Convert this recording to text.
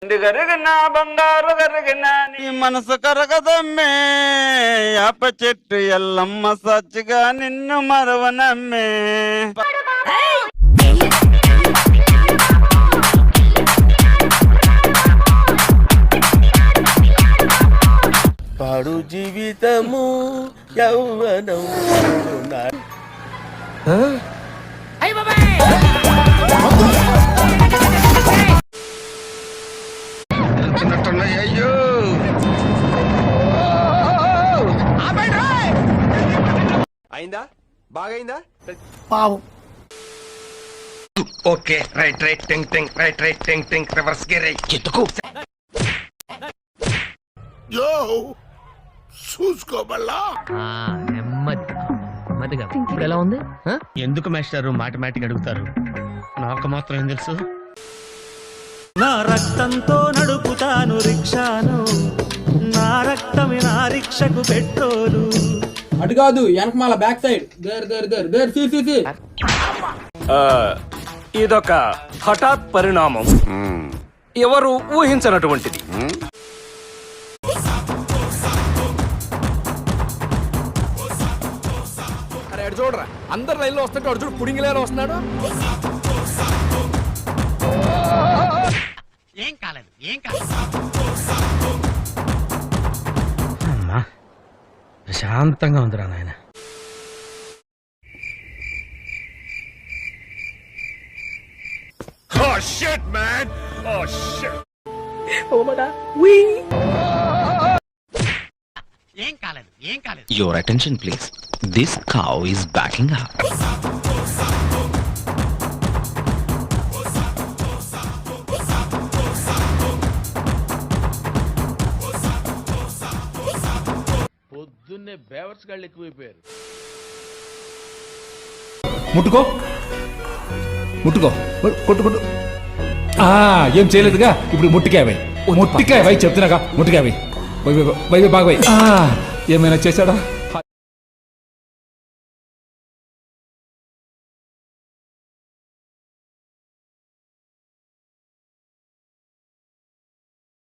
కరిగిన బంగారు కరిగిన నీ మనసు కరగదమ్మే యాప చెట్టు ఎల్లమ్మ సచ్చిగా నిన్ను మరవనమ్మే. పాడు జీవితము యౌవనం అయ్యో అయిందా బాగైందా పావు ఓకే రైట్ రైట్ టింగ్ టింగ్ రైట్ రైట్ టింగ్ టింగ్ రివర్స్ గేర్ ఎత్తుకు యో చూసుకోబల్లా నెమ్మదిగా ఇప్పుడు ఎలా ఉంది? ఎందుకు మాస్టారు మాటిమాటికి అడుగుతారు? నాకు మాత్రం ఏం తెలుసు? నా రక్తంతో నడుపుతాను రిక్షాను, నా రక్తమే నా రిక్షకు పెట్రోలు. అటు కాదు వెనకమాల బ్యాక్ సైడ్ దేర్ సి ఇదొక హఠాత్ పరిణామం, ఎవరు ఊహించనటువంటిది. అరే అటు చూడరా, అందరు రైల్లో వస్తుంటే అటు చూడు పుడింగిలేలో వస్తున్నాడు. ఏం కాలేదు అమ్మా ప్రశాంతంగా ఉందిరా నాయన. Oh shit man, oh shit. ఏం కాలేదు Your attention please. This cow is backing up. పొద్దున్నే బేవర్స్ గాళ్ళు ఎక్కువైపోయారు. ముట్టుకో కొట్టు ఏం చేయలేదుగా. ఇప్పుడు ముట్టికాయ చెప్తున్నాగా, ముట్టికాయ బాగా ఏమైనా చేశాడా?